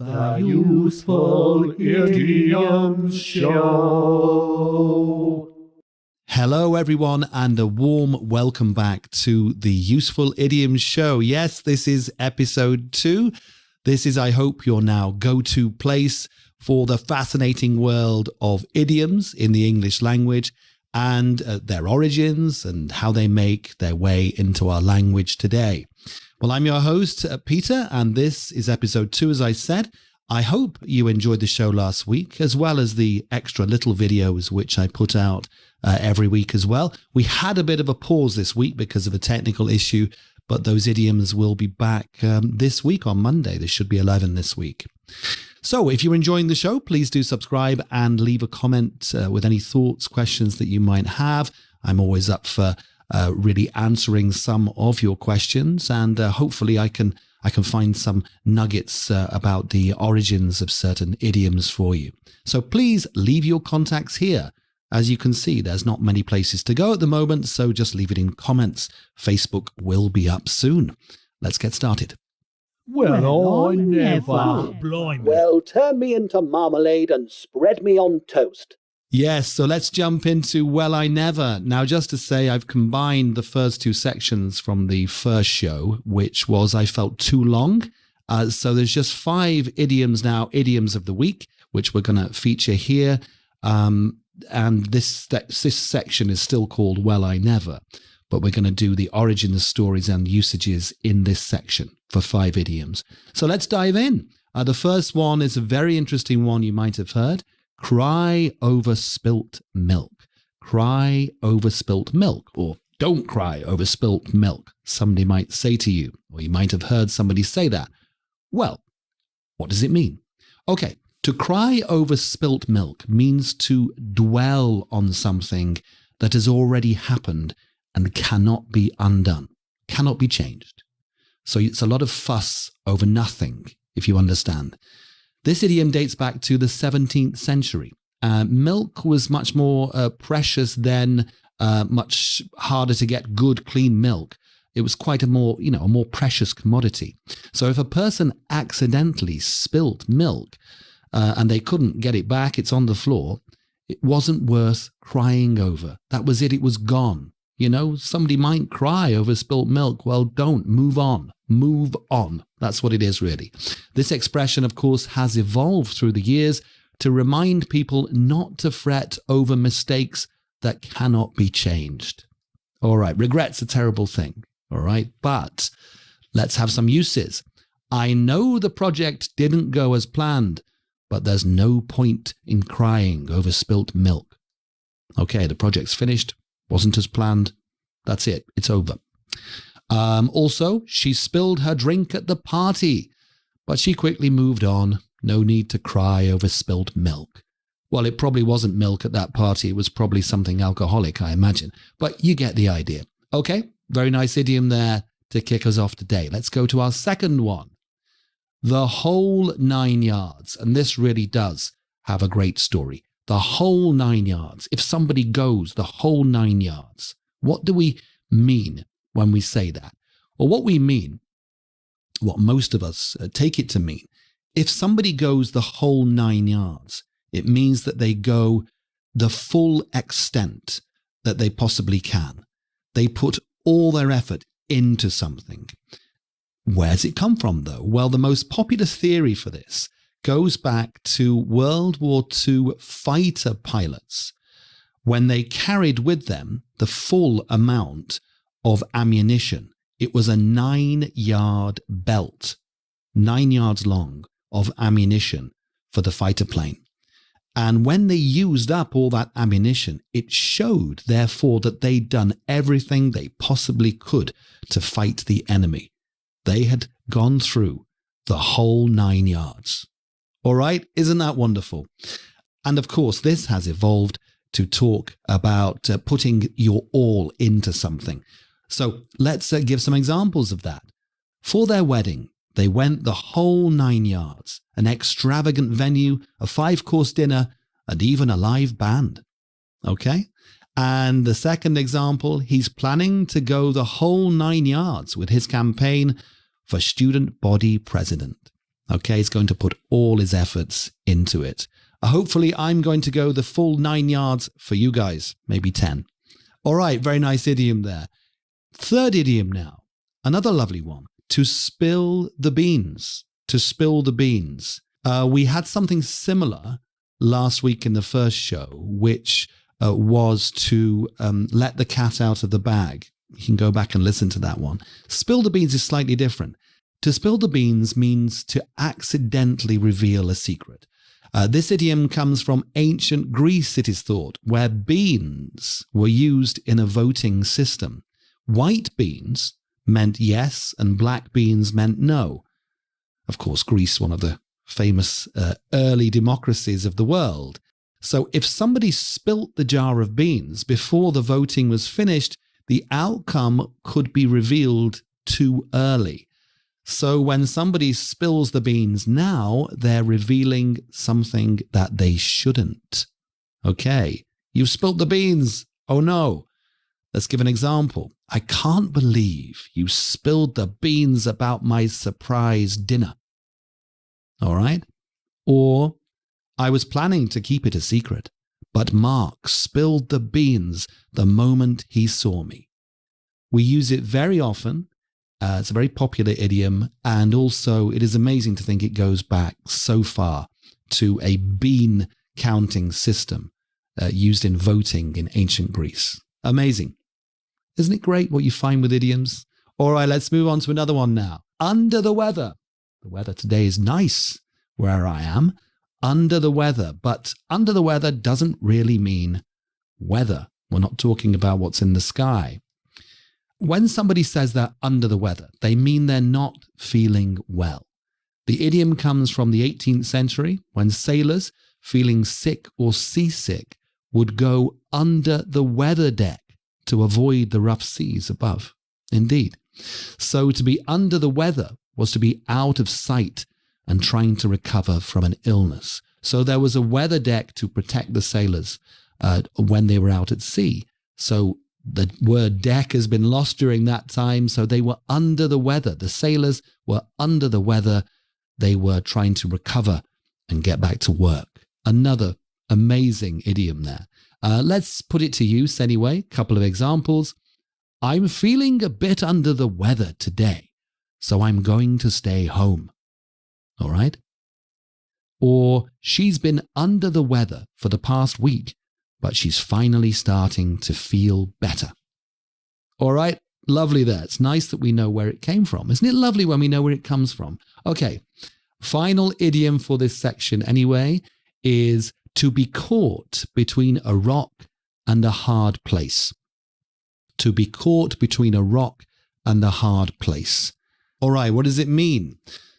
The Useful Idioms Show. Hello everyone and a warm welcome back to the Useful Idioms Show. Yes, this is episode 2. This is, I hope, your now go-to place for the fascinating world of idioms in the English language and their origins and how they make their way into our language today. Well, I'm your host, Peter, and this is episode 2, as I said. I hope you enjoyed the show last week, as well as the extra little videos which I put out every week as well. We had a bit of a pause this week because of a technical issue, but those idioms will be back this week on Monday. There should be 11 this week. So if you're enjoying the show, please do subscribe and leave a comment with any thoughts, questions that you might have. I'm always up for really answering some of your questions, and hopefully I can find some nuggets about the origins of certain idioms for you. So please leave your contacts here. As you can see, there's not many places to go at the moment, so just leave it in comments. Facebook will be up soon. Let's get started. Well, I never. Blimey. Well, turn me into marmalade and spread me on toast. Yes, so let's jump into Well, I Never. Now, just to say, I've combined the first 2 sections from the first show, which was I felt too long. So there's just 5 idioms now, idioms of the week, which we're going to feature here. And this section is still called Well, I Never. But we're going to do the origins, stories, and usages in this section for 5 idioms. So let's dive in. The first one is a very interesting one you might have heard. Cry over spilt milk. Cry over spilt milk, or don't cry over spilt milk, somebody might say to you, or you might have heard somebody say that. Well, what does it mean? Okay, to cry over spilt milk means to dwell on something that has already happened and cannot be undone, cannot be changed. So it's a lot of fuss over nothing, if you understand. This idiom dates back to the 17th century. Milk was much more precious then, much harder to get good, clean milk. It was quite a more precious commodity. So if a person accidentally spilt milk and they couldn't get it back, it's on the floor, it wasn't worth crying over. That was it. It was gone. You know, somebody might cry over spilt milk. Well, don't. Move on. Move on. That's what it is, really. This expression, of course, has evolved through the years to remind people not to fret over mistakes that cannot be changed. All right, regret's a terrible thing. All right, but let's have some uses. I know the project didn't go as planned, but there's no point in crying over spilt milk. Okay, the project's finished. Wasn't as planned. That's it. It's over. Also, she spilled her drink at the party, but she quickly moved on. No need to cry over spilt milk. Well, it probably wasn't milk at that party. It was probably something alcoholic, I imagine. But you get the idea. Okay, very nice idiom there to kick us off today. Let's go to our second one. The whole 9 yards. And this really does have a great story. The whole 9 yards. If somebody goes the whole 9 yards, what do we mean when we say that? Well, what we mean, what most of us take it to mean, if somebody goes the whole 9 yards, it means that they go the full extent that they possibly can. They put all their effort into something. Where's it come from, though? Well, the most popular theory for this goes back to World War II fighter pilots when they carried with them the full amount of ammunition. It was a 9-yard belt, 9 yards long of ammunition for the fighter plane. And when they used up all that ammunition, it showed, therefore, that they'd done everything they possibly could to fight the enemy. They had gone through the whole 9 yards. All right, isn't that wonderful? And of course, this has evolved to talk about putting your all into something. So let's give some examples of that. For their wedding, they went the whole 9 yards, an extravagant venue, a 5-course dinner, and even a live band. Okay? And the second example, he's planning to go the whole 9 yards with his campaign for student body president. Okay, he's going to put all his efforts into it. Hopefully, I'm going to go the full 9 yards for you guys, maybe 10. All right, very nice idiom there. Third idiom now, another lovely one. To spill the beans. To spill the beans. We had something similar last week in the first show, which was to let the cat out of the bag. You can go back and listen to that one. Spill the beans is slightly different. To spill the beans means to accidentally reveal a secret. This idiom comes from ancient Greece, it is thought, where beans were used in a voting system. White beans meant yes, and black beans meant no. Of course, Greece, one of the famous early democracies of the world. So if somebody spilt the jar of beans before the voting was finished, the outcome could be revealed too early. So when somebody spills the beans now, they're revealing something that they shouldn't. Okay, you've spilt the beans. Oh no. Let's give an example. I can't believe you spilled the beans about my surprise dinner. All right? Or, I was planning to keep it a secret, but Mark spilled the beans the moment he saw me. We use it very often. It's a very popular idiom, and also it is amazing to think it goes back so far to a bean counting system used in voting in ancient Greece. Amazing. Isn't it great what you find with idioms? All right, let's move on to another one now. Under the weather. The weather today is nice where I am. Under the weather. But under the weather doesn't really mean weather. We're not talking about what's in the sky. When somebody says they're under the weather, they mean they're not feeling well. The idiom comes from the 18th century when sailors, feeling sick or seasick, would go under the weather deck to avoid the rough seas above. Indeed. So to be under the weather was to be out of sight and trying to recover from an illness. So there was a weather deck to protect the sailors when they were out at sea. So the word deck has been lost during that time, so they were under the weather. The sailors were under the weather. They were trying to recover and get back to work. Another amazing idiom there. Let's put it to use anyway. Couple of examples. I'm feeling a bit under the weather today, so I'm going to stay home. All right? Or she's been under the weather for the past week, but she's finally starting to feel better. All right, lovely there. It's nice that we know where it came from. Isn't it lovely when we know where it comes from? Okay, final idiom for this section anyway is to be caught between a rock and a hard place. To be caught between a rock and a hard place. All right, what does it mean?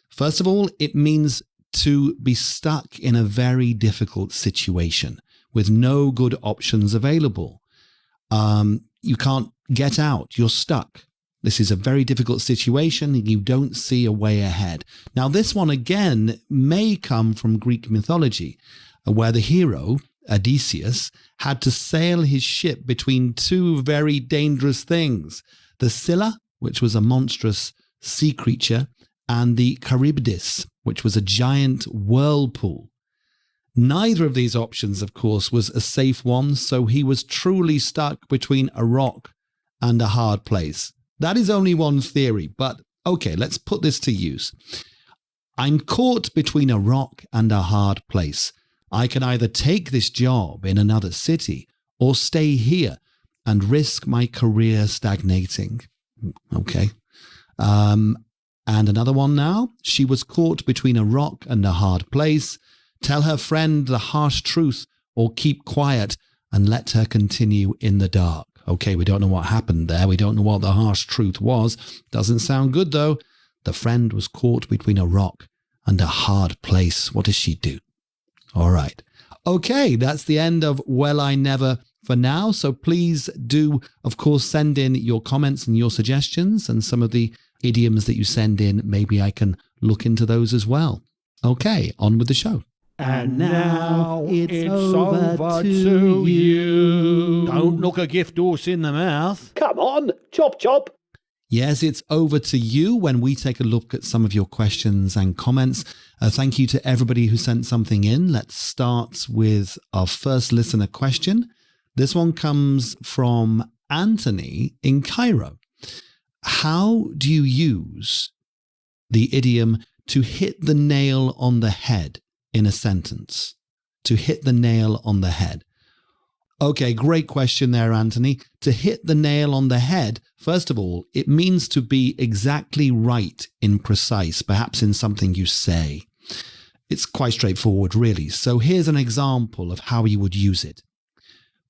First of all, it means to be stuck in a very difficult situation with no good options available. You can't get out. You're stuck. This is a very difficult situation and you don't see a way ahead. Now, this one again may come from Greek mythology, where the hero, Odysseus, had to sail his ship between two very dangerous things. The Scylla, which was a monstrous sea creature, and the Charybdis, which was a giant whirlpool. Neither of these options, of course, was a safe one, so he was truly stuck between a rock and a hard place. That is only one theory, but okay, let's put this to use. I'm caught between a rock and a hard place. I can either take this job in another city or stay here and risk my career stagnating. Okay. And another one now. She was caught between a rock and a hard place. Tell her friend the harsh truth or keep quiet and let her continue in the dark. Okay, we don't know what happened there. We don't know what the harsh truth was. Doesn't sound good though. The friend was caught between a rock and a hard place. What does she do? All right. Okay, that's the end of Well I Never for now. So please do, of course, send in your comments and your suggestions and some of the idioms that you send in. Maybe I can look into those as well. Okay, on with the show. And now it's over to you. Don't look a gift horse in the mouth. Come on, chop chop. Yes, it's over to you when we take a look at some of your questions and comments. Thank you to everybody who sent something in. Let's start with our first listener question. This one comes from Anthony in Cairo. How do you use the idiom to hit the nail on the head in a sentence? To hit the nail on the head. Okay, great question there, Anthony. To hit the nail on the head, first of all, it means to be exactly right in precise, perhaps in something you say. It's quite straightforward, really. So here's an example of how you would use it.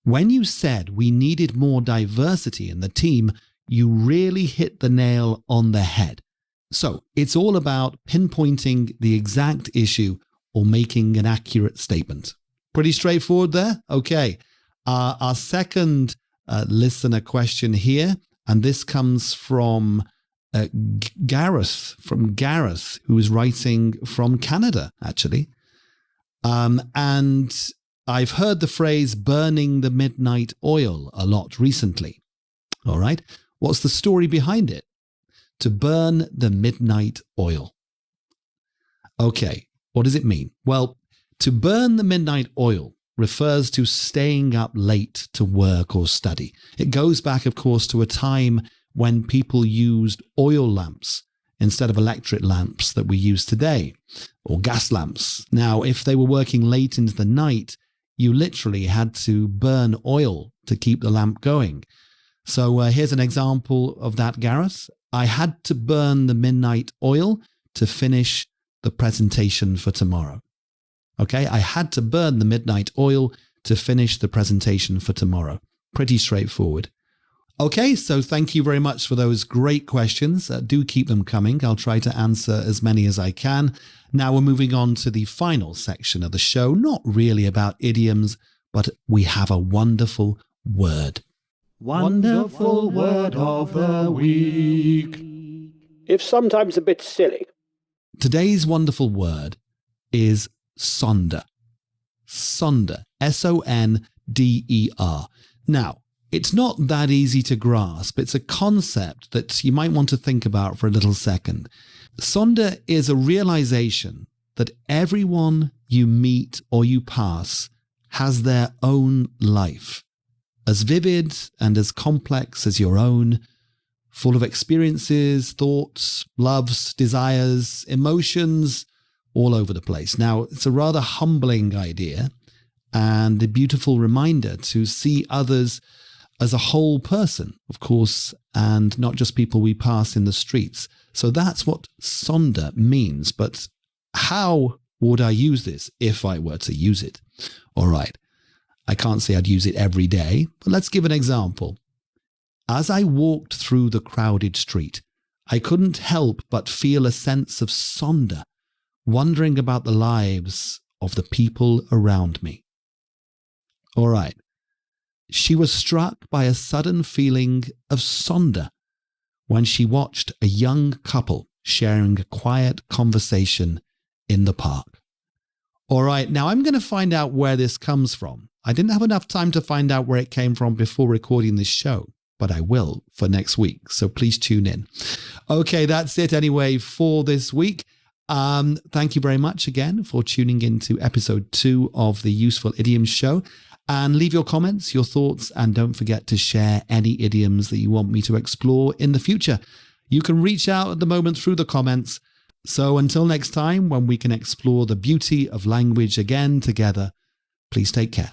When you said we needed more diversity in the team, you really hit the nail on the head. So it's all about pinpointing the exact issue or making an accurate statement. Pretty straightforward there? Okay. Our second listener question here, and this comes from Gareth, who is writing from Canada, actually. And I've heard the phrase burning the midnight oil a lot recently. All right. What's the story behind it? To burn the midnight oil. Okay. What does it mean? Well, to burn the midnight oil refers to staying up late to work or study. It goes back, of course, to a time when people used oil lamps instead of electric lamps that we use today, or gas lamps. Now, if they were working late into the night, you literally had to burn oil to keep the lamp going. So here's an example of that, Gareth. I had to burn the midnight oil to finish the presentation for tomorrow. Okay, I had to burn the midnight oil to finish the presentation for tomorrow. Pretty straightforward. Okay, so thank you very much for those great questions. Do keep them coming. I'll try to answer as many as I can. Now we're moving on to the final section of the show. Not really about idioms, but we have a wonderful word. Wonderful word of the week. If sometimes a bit silly. Today's wonderful word is Sonder. Sonder. S-O-N-D-E-R. Now, it's not that easy to grasp. It's a concept that you might want to think about for a little second. Sonder is a realization that everyone you meet or you pass has their own life, as vivid and as complex as your own, full of experiences, thoughts, loves, desires, emotions, all over the place. Now, it's a rather humbling idea and a beautiful reminder to see others as a whole person, of course, and not just people we pass in the streets. So that's what Sonder means. But how would I use this if I were to use it? All right. I can't say I'd use it every day, but let's give an example. As I walked through the crowded street, I couldn't help but feel a sense of Sonder, wondering about the lives of the people around me. All right. She was struck by a sudden feeling of Sonder when she watched a young couple sharing a quiet conversation in the park. All right, now I'm going to find out where this comes from. I didn't have enough time to find out where it came from before recording this show, but I will for next week, so please tune in. Okay, that's it anyway for this week. Thank you very much again for tuning in to episode 2 of the Useful Idioms Show. And leave your comments, your thoughts, and don't forget to share any idioms that you want me to explore in the future. You can reach out at the moment through the comments. So until next time, when we can explore the beauty of language again together, please take care.